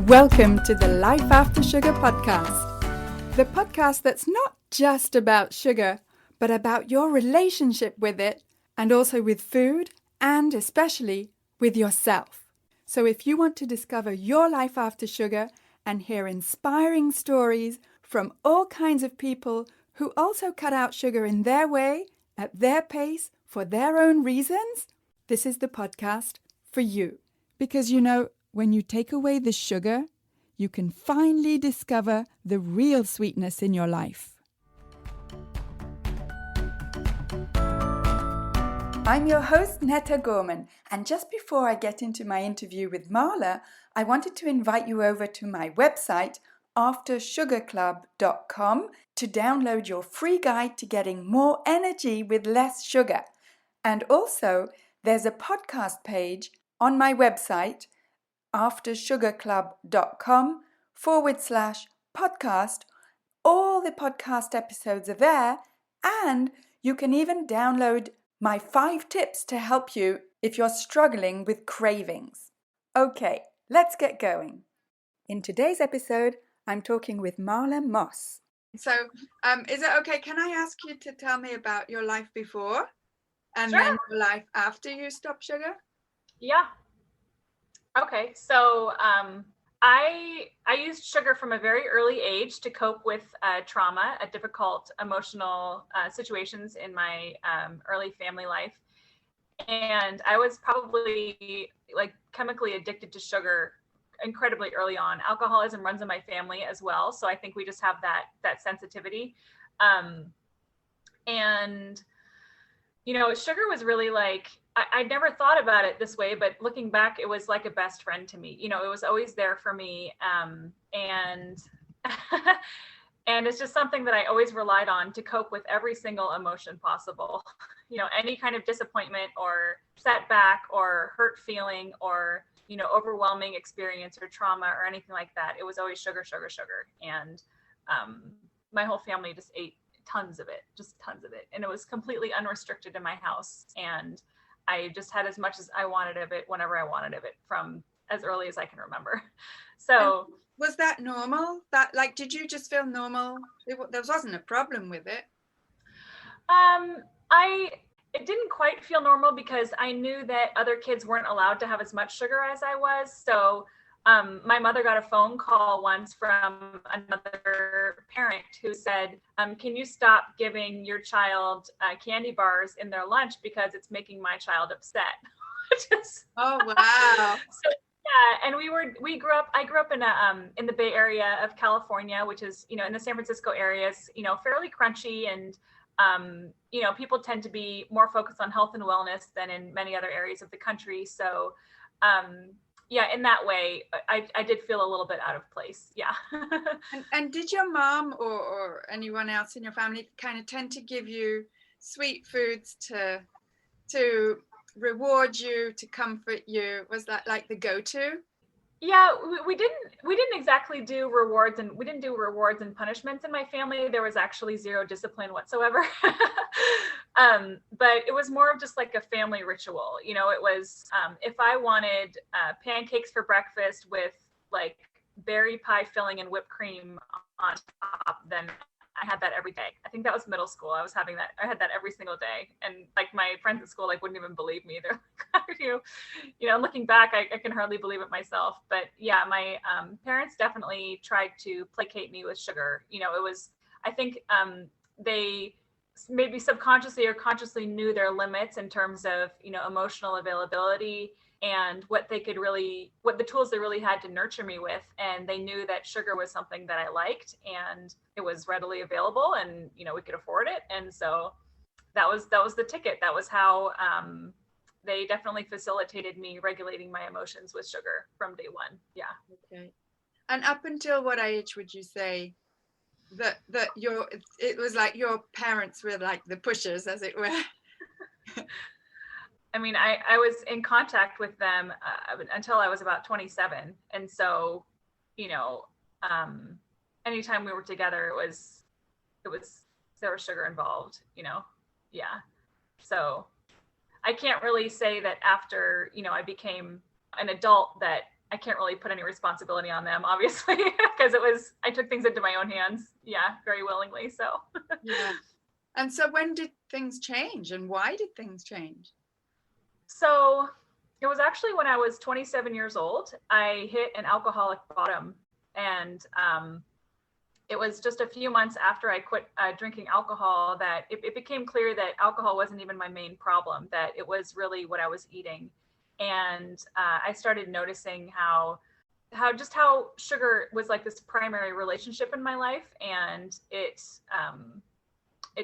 Welcome to the Life After Sugar podcast, the podcast that's not just about sugar, but about your relationship with it and also with food and especially with yourself. So if you want to discover your life after sugar and hear inspiring stories from all kinds of people who also cut out sugar in their way, at their pace, for their own reasons, this is the podcast for you. Because when you take away the sugar, you can finally discover the real sweetness in your life. I'm your host, Netta Gorman, and just before I get into my interview with Marla, I wanted to invite you over to my website, aftersugarclub.com, to download your free guide to getting more energy with less sugar. And also, there's a podcast page on my website, aftersugarclub.com/podcast. All the podcast episodes are there, and you can even download my 5 tips to help you if you're struggling with cravings. Okay, let's get going. In today's episode, I'm talking with Marla Moss. So, is it okay? Can I ask you to tell me about your life before and Sure. then your life after you stopped sugar? Yeah. Okay. So I used sugar from a very early age to cope with trauma, difficult emotional situations in my early family life. And I was probably like chemically addicted to sugar incredibly early on. Alcoholism runs in my family as well. So I think we just have that sensitivity. And sugar was really like, I never thought about it this way, but looking back, it was like a best friend to me. It was always there for me. And and it's just something that I always relied on to cope with every single emotion possible. Any kind of disappointment or setback or hurt feeling or, overwhelming experience or trauma or anything like that. It was always sugar, sugar, sugar. And my whole family just ate tons of it. And it was completely unrestricted in my house. And I just had as much as I wanted of it whenever I wanted of it from as early as I can remember. So and was that normal? Did you just feel normal? There wasn't a problem with it. It didn't quite feel normal because I knew that other kids weren't allowed to have as much sugar as I was. So my mother got a phone call once from another parent who said, can you stop giving your child candy bars in their lunch because it's making my child upset? Oh, wow. So, yeah, and I grew up in the Bay Area of California, which is, in the San Francisco area, is, fairly crunchy, and people tend to be more focused on health and wellness than in many other areas of the country. So yeah, in that way, I did feel a little bit out of place. Yeah. and did your mom or anyone else in your family kind of tend to give you sweet foods to reward you, to comfort you? Was that like the go-to? Yeah, we didn't exactly do rewards, and we didn't do rewards and punishments in my family. There was actually zero discipline whatsoever. But it was more of just like a family ritual. It was if I wanted pancakes for breakfast with like berry pie filling and whipped cream on top, then I had that every day. I think that was middle school. I had that every single day. And like my friends at school, wouldn't even believe me. They're like, how do you, looking back, I can hardly believe it myself. But yeah, my parents definitely tried to placate me with sugar. It was, I think they maybe subconsciously or consciously knew their limits in terms of, emotional availability and what the tools they really had to nurture me with. And they knew that sugar was something that I liked, and it was readily available, and, we could afford it. And so that was the ticket. That was how they definitely facilitated me regulating my emotions with sugar from day one. Yeah. Okay. And up until what age would you say that it was like your parents were like the pushers, as it were? I mean, I was in contact with them until I was about 27. And so, anytime we were together, there was sugar involved, Yeah. So I can't really say that after, I became an adult that I can't really put any responsibility on them, obviously, because I took things into my own hands. Yeah, very willingly. So, yeah. And so when did things change and why did things change? So it was actually when I was 27 years old, I hit an alcoholic bottom. And it was just a few months after I quit drinking alcohol that it became clear that alcohol wasn't even my main problem, that it was really what I was eating. And I started noticing how sugar was like this primary relationship in my life, and it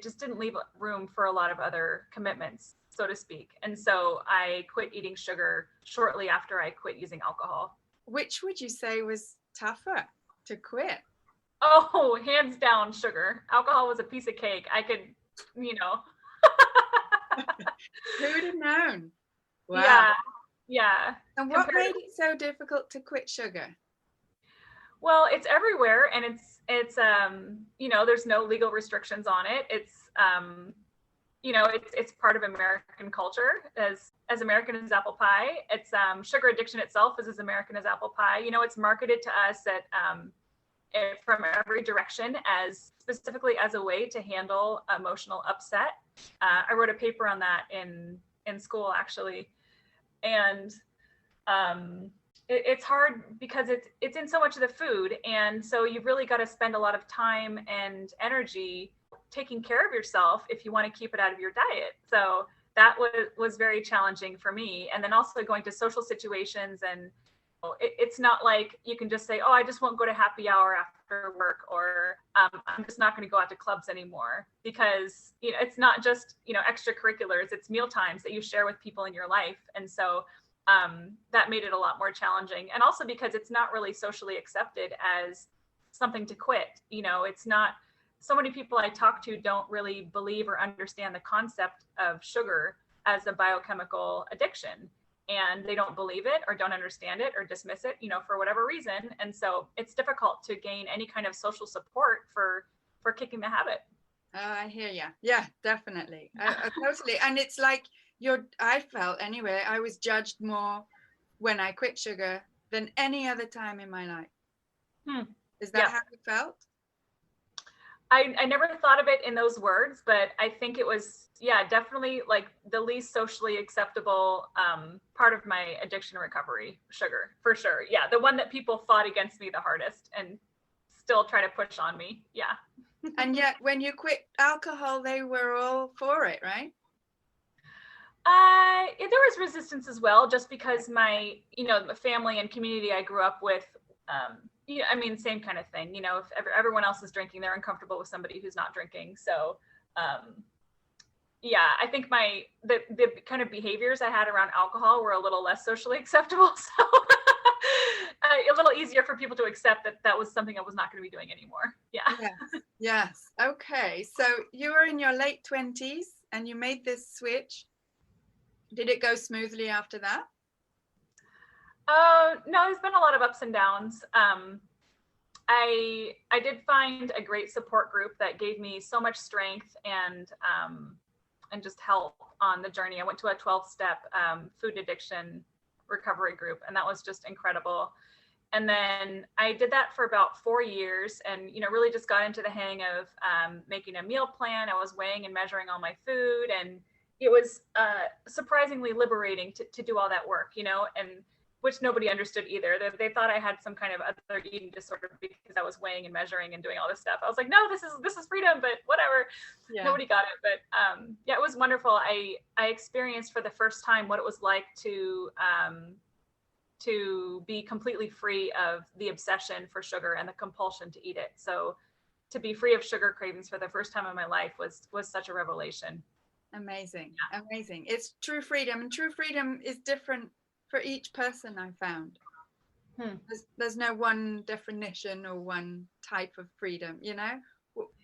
just didn't leave room for a lot of other commitments, so to speak. And so I quit eating sugar shortly after I quit using alcohol. Which would you say was tougher to quit? Oh, hands down, sugar. Alcohol was a piece of cake. I could, you know. Who would have known? Wow. Yeah. Yeah. And what made it so difficult to quit sugar? Well, it's everywhere, and it's there's no legal restrictions on it. It's part of American culture, as American as apple pie. It's sugar addiction itself is as American as apple pie. It's marketed to us from every direction as specifically as a way to handle emotional upset. I wrote a paper on that in school, actually, and it's hard because it's in so much of the food, and so you've really got to spend a lot of time and energy taking care of yourself if you want to keep it out of your diet. So that was very challenging for me. And then also going to social situations, and it's not like you can just say, oh, I just won't go to happy hour after work, or I'm just not going to go out to clubs anymore, because it's not just extracurriculars, it's meal times that you share with people in your life. And so that made it a lot more challenging. And also because it's not really socially accepted as something to quit. It's not, so many people I talk to don't really believe or understand the concept of sugar as a biochemical addiction. And they don't believe it or don't understand it or dismiss it, for whatever reason. And so it's difficult to gain any kind of social support for kicking the habit. I hear you. Yeah, definitely. I totally. And it's like I felt anyway, I was judged more when I quit sugar than any other time in my life. Is that how you felt? I never thought of it in those words, but I think it was, definitely like the least socially acceptable part of my addiction recovery, sugar, for sure. Yeah, the one that people fought against me the hardest and still try to push on me. Yeah. And yet when you quit alcohol, they were all for it, right? There was resistance as well, just because my family and community I grew up with, same kind of thing. If everyone else is drinking, they're uncomfortable with somebody who's not drinking. So, I think the kind of behaviors I had around alcohol were a little less socially acceptable. So a little easier for people to accept that was something I was not going to be doing anymore. Yeah. Yes. Okay. So you were in your late 20s and you made this switch. Did it go smoothly after that? No, there's been a lot of ups and downs. I did find a great support group that gave me so much strength and just help on the journey. I went to a 12-step food addiction recovery group, and that was just incredible. And then I did that for about 4 years, and really just got into the hang of making a meal plan. I was weighing and measuring all my food, and it was surprisingly liberating to do all that work, and which nobody understood either. They thought I had some kind of other eating disorder because I was weighing and measuring and doing all this stuff. I was like, no, this is freedom, but whatever. Yeah. Nobody got it. But it was wonderful. I experienced for the first time what it was like to be completely free of the obsession for sugar and the compulsion to eat it. So to be free of sugar cravings for the first time in my life was such a revelation. Amazing. Yeah. Amazing. It's true freedom, and true freedom is different for each person, I found. There's no one definition or one type of freedom,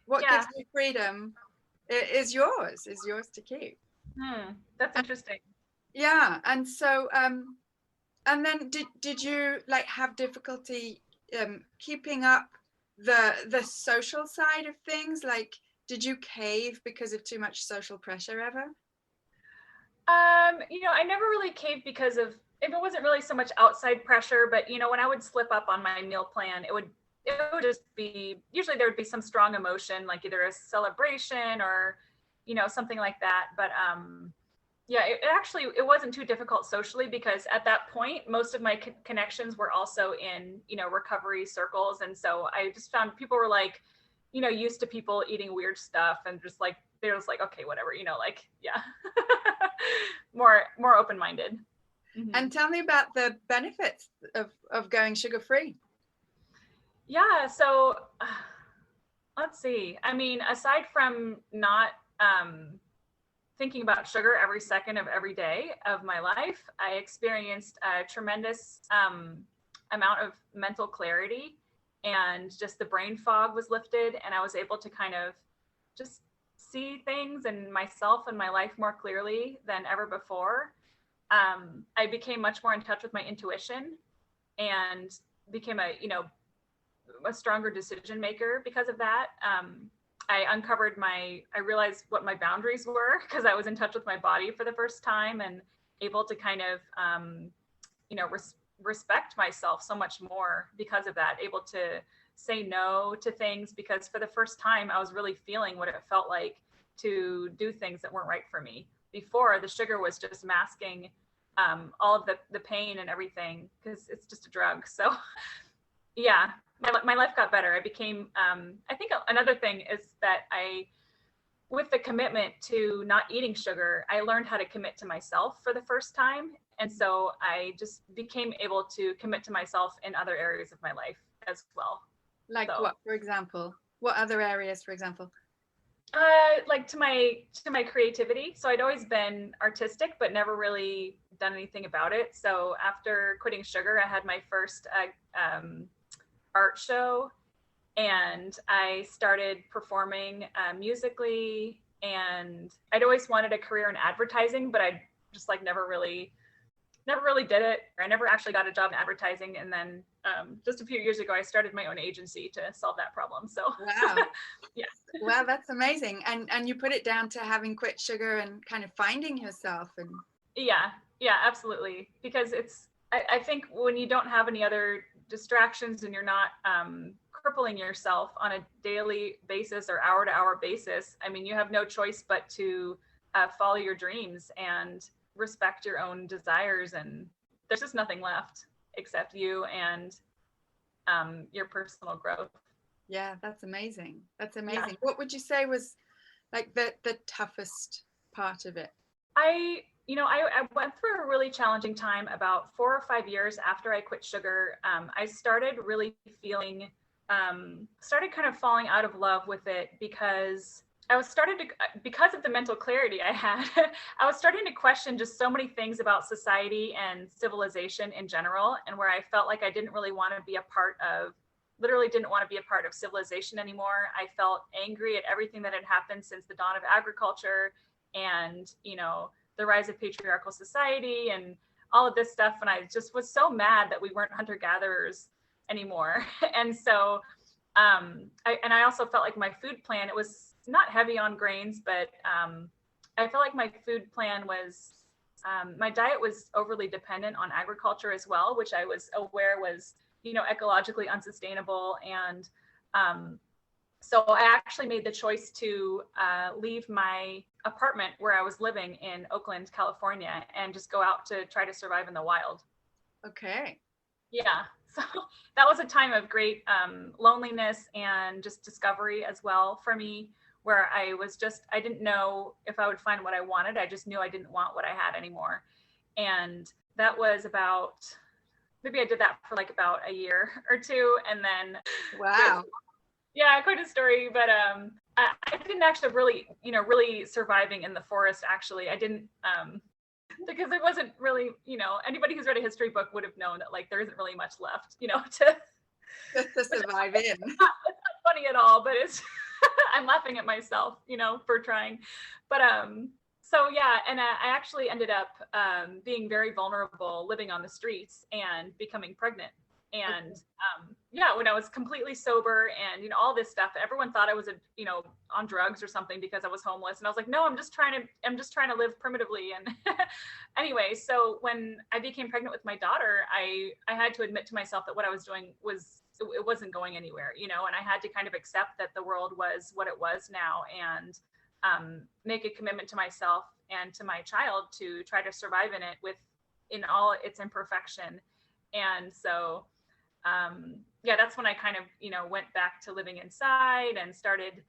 what gives you freedom is yours to keep. That's interesting. Yeah. And so and then did you have difficulty keeping up the social side of things? Did you cave because of too much social pressure ever? I never really caved because of if it wasn't really so much outside pressure, but when I would slip up on my meal plan, it would just be, usually there would be some strong emotion, like either a celebration or something like that. But yeah, it wasn't too difficult socially, because at that point most of my connections were also in recovery circles, and so I just found people were like used to people eating weird stuff, and just like they're just like, okay, whatever, like, yeah. more open-minded. Mm-hmm. And tell me about the benefits of going sugar-free. Yeah, so let's see. I mean, aside from not thinking about sugar every second of every day of my life, I experienced a tremendous amount of mental clarity, and just the brain fog was lifted, and I was able to kind of just see things and myself and my life more clearly than ever before. I became much more in touch with my intuition, and became a stronger decision maker because of that. I realized what my boundaries were, because I was in touch with my body for the first time, and able to kind of respect myself so much more because of that, able to say no to things, because for the first time I was really feeling what it felt like to do things that weren't right for me. Before, the sugar was just masking all of the pain and everything, because it's just a drug. So yeah, my life got better. I became, I think another thing is that with the commitment to not eating sugar, I learned how to commit to myself for the first time. And so I just became able to commit to myself in other areas of my life as well. Like what, for example? What other areas, for example? Like to my creativity. So I'd always been artistic, but never really done anything about it. So after quitting sugar, I had my first art show, and I started performing musically. And I'd always wanted a career in advertising, but I just like never really did it. I never actually got a job in advertising. And then just a few years ago, I started my own agency to solve that problem. So wow. Yeah. Wow, that's amazing. And you put it down to having quit sugar and kind of finding yourself. And yeah, absolutely. Because I think when you don't have any other distractions, and you're not crippling yourself on a daily basis or hour to hour basis, I mean, you have no choice but to follow your dreams and respect your own desires, and there's just nothing left except you and your personal growth. Yeah, that's amazing. That's amazing. Yeah. What would you say was like the toughest part of it? I went through a really challenging time about 4 or 5 years after I quit sugar. I started really feeling, started kind of falling out of love with it, because because of the mental clarity I had, I was starting to question just so many things about society and civilization in general, and where I felt like I didn't really want to be a part of, literally didn't want to be a part of civilization anymore. I felt angry at everything that had happened since the dawn of agriculture, and, the rise of patriarchal society and all of this stuff. And I just was so mad that we weren't hunter-gatherers anymore. And so, I also felt like my food plan, it was not heavy on grains, but I felt like my food plan was, my diet was overly dependent on agriculture as well, which I was aware was, ecologically unsustainable. And so I actually made the choice to leave my apartment where I was living in Oakland, California, and just go out to try to survive in the wild. Okay. Yeah. So that was a time of great loneliness and just discovery as well for me, where I didn't know if I would find what I wanted. I just knew I didn't want what I had anymore. And that was maybe I did that for like about a year or two. And then, wow. Yeah, quite a story. But I didn't actually really surviving in the forest. Actually, I didn't, because there wasn't really, anybody who's read a history book would have known that like there isn't really much left, to survive in. It's not funny at all, but it's I'm laughing at myself, for trying. But so yeah, and I actually ended up being very vulnerable, living on the streets and becoming pregnant. And yeah, when I was completely sober and, all this stuff, everyone thought I was on drugs or something because I was homeless. And I was like, no, I'm just trying to live primitively. And anyway, so when I became pregnant with my daughter, I had to admit to myself that what I was doing it wasn't going anywhere, and I had to kind of accept that the world was what it was now, and make a commitment to myself and to my child to try to survive in all its imperfection. And so yeah, that's when I kind of, went back to living inside and started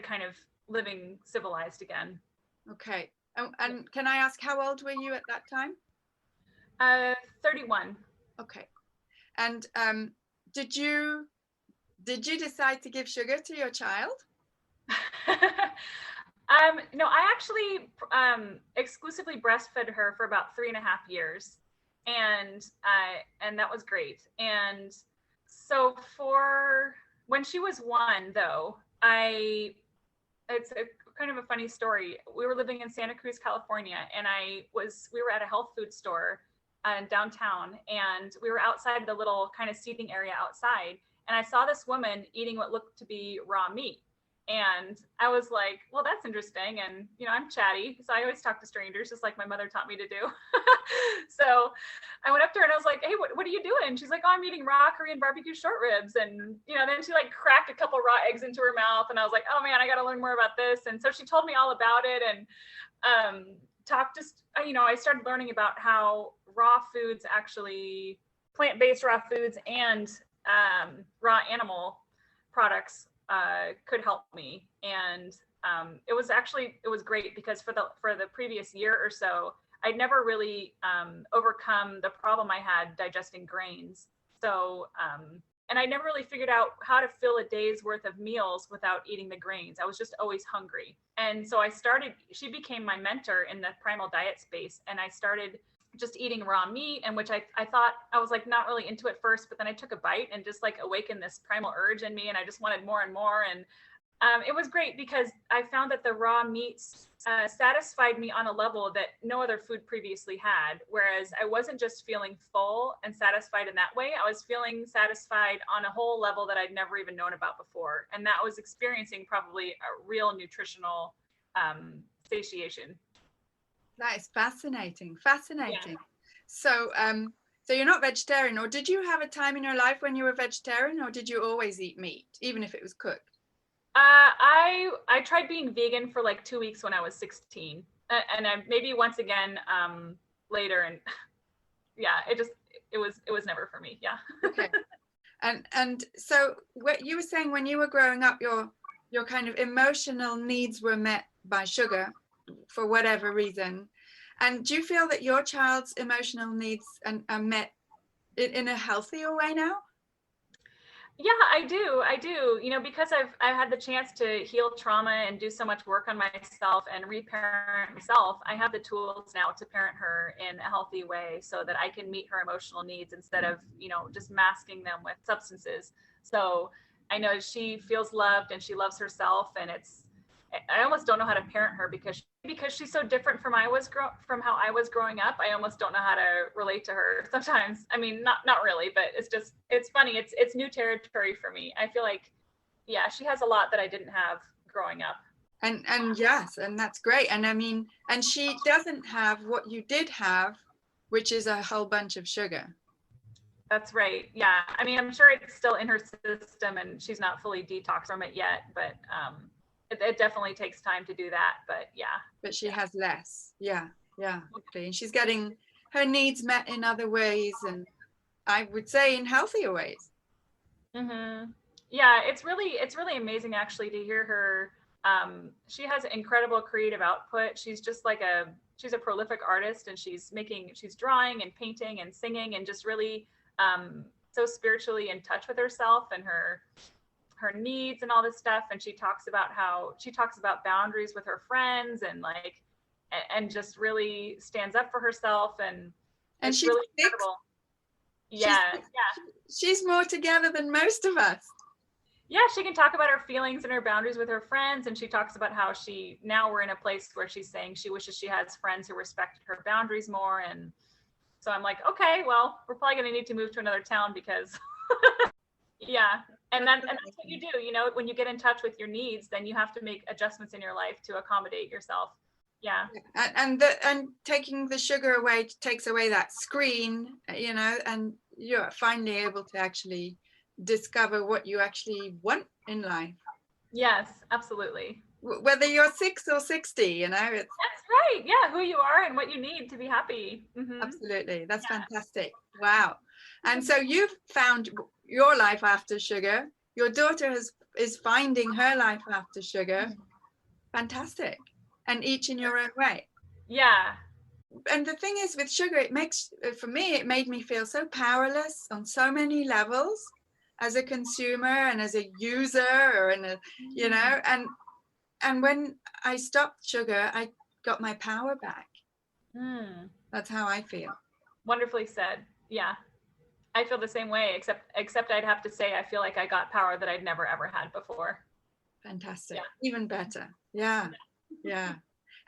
kind of living civilized again. Okay. And can I ask, how old were you at that time? 31. Okay. And did you decide to give sugar to your child? No, I actually exclusively breastfed her for about 3.5 years. And that was great. And so for when she was 1, though, it's a kind of a funny story. We were living in Santa Cruz, California, and we were at a health food store downtown, and we were outside the little kind of seating area outside, and I saw this woman eating what looked to be raw meat. And I was like, well, that's interesting. And, I'm chatty, so I always talk to strangers, just like my mother taught me to do. So I went up to her and I was like, hey, what are you doing? She's like, oh, I'm eating raw Korean barbecue short ribs. And, then she like cracked a couple raw eggs into her mouth. And I was like, oh man, I got to learn more about this. And so she told me all about it, and I started learning about how raw foods, actually plant-based raw foods and raw animal products could help me. And it was great because for the previous year or so, I'd never really overcome the problem I had digesting grains. So and I never really figured out how to fill a day's worth of meals without eating the grains. I was just always hungry. And so she became my mentor in the primal diet space, and I started just eating raw meat, and which I thought I was like not really into it first, but then I took a bite and just like awakened this primal urge in me, and I just wanted more and more. And it was great because I found that the raw meats satisfied me on a level that no other food previously had. Whereas I wasn't just feeling full and satisfied in that way, I was feeling satisfied on a whole level that I'd never even known about before. And that was experiencing probably a real nutritional satiation. That is fascinating. Fascinating. Yeah. So, so you're not vegetarian, or did you have a time in your life when you were vegetarian, or did you always eat meat, even if it was cooked? I tried being vegan for like 2 weeks when I was 16, and maybe once again later, and yeah, it was never for me. Yeah. Okay. And so what you were saying, when you were growing up, your kind of emotional needs were met by sugar for whatever reason. And do you feel that your child's emotional needs are met in a healthier way now? Yeah, I do. Because I've had the chance to heal trauma and do so much work on myself and reparent myself, I have the tools now to parent her in a healthy way so that I can meet her emotional needs instead of, just masking them with substances. So I know she feels loved and she loves herself, and I almost don't know how to parent her because she's so different from how I was growing up. I almost don't know how to relate to her sometimes. I mean, not really, but it's funny. It's new territory for me. I feel like, yeah, she has a lot that I didn't have growing up. And yes, and that's great. And I mean, and she doesn't have what you did have, which is a whole bunch of sugar. That's right. Yeah. I mean, I'm sure it's still in her system and she's not fully detoxed from it yet, but it definitely takes time to do that, but yeah. But she has less. Yeah. Okay. And she's getting her needs met in other ways, and I would say in healthier ways. Mm-hmm. Yeah, it's really amazing actually to hear her. She has incredible creative output. She's just like she's a prolific artist, and she's drawing and painting and singing and just really so spiritually in touch with herself and her needs and all this stuff. And she talks about boundaries with her friends and just really stands up for herself, and she's really incredible. Yeah. She's more together than most of us. Yeah, she can talk about her feelings and her boundaries with her friends, and she talks about how now we're in a place where she's saying she wishes she has friends who respect her boundaries more, and So I'm like, okay, well, we're probably going to need to move to another town because yeah. And that's what you do, you know, when you get in touch with your needs, then you have to make adjustments in your life to accommodate yourself. Yeah. And taking the sugar away takes away that screen, you know, and you're finally able to actually discover what you actually want in life. Yes, absolutely. Whether you're 6 or 60, you know, it's That's right. Yeah, who you are and what you need to be happy. Mm-hmm. Absolutely. That's fantastic. Wow. And so you've found your life after sugar. Your daughter is finding her life after sugar. Fantastic. And each in your own way. Yeah. And the thing is with sugar, it made me feel so powerless on so many levels as a consumer and as a user or you know, and when I stopped sugar, I got my power back. That's how I feel. Wonderfully said. Yeah. I feel the same way, except I'd have to say I feel like I got power that I'd never ever had before. Fantastic. Yeah. Even better. Yeah. Yeah.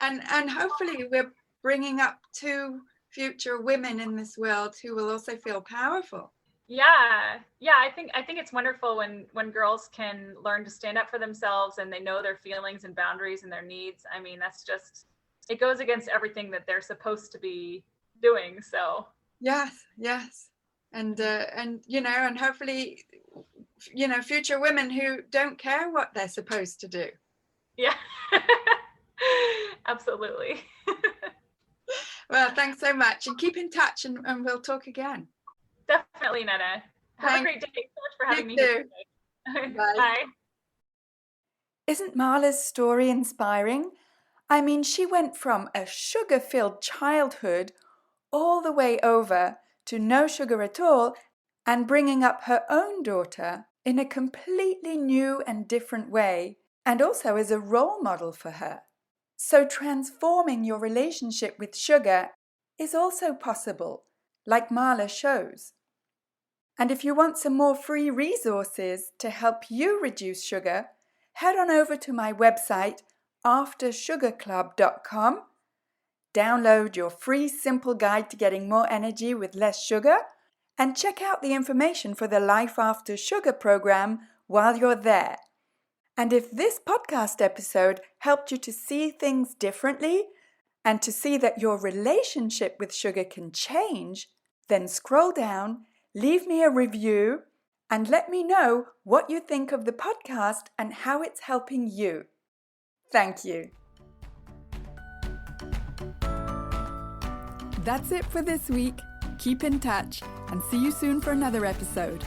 And hopefully we're bringing up 2 future women in this world who will also feel powerful. Yeah. I think it's wonderful when girls can learn to stand up for themselves and they know their feelings and boundaries and their needs. I mean, that's just, it goes against everything that they're supposed to be doing. So yes. And you know, and hopefully, you know, future women who don't care what they're supposed to do. Yeah. Absolutely. Well, thanks so much, and keep in touch, and we'll talk again. Definitely, Netta. Have a great day. Thanks so much for having me here today. Bye. Bye. Isn't Marla's story inspiring? I mean, she went from a sugar-filled childhood all the way over to no sugar at all and bringing up her own daughter in a completely new and different way, and also as a role model for her. So transforming your relationship with sugar is also possible, like Marla shows. And if you want some more free resources to help you reduce sugar, head on over to my website, aftersugarclub.com. Download your free simple guide to getting more energy with less sugar, and check out the information for the Life After Sugar program while you're there. And if this podcast episode helped you to see things differently and to see that your relationship with sugar can change, then scroll down, leave me a review, and let me know what you think of the podcast and how it's helping you. Thank you. That's it for this week. Keep in touch and see you soon for another episode.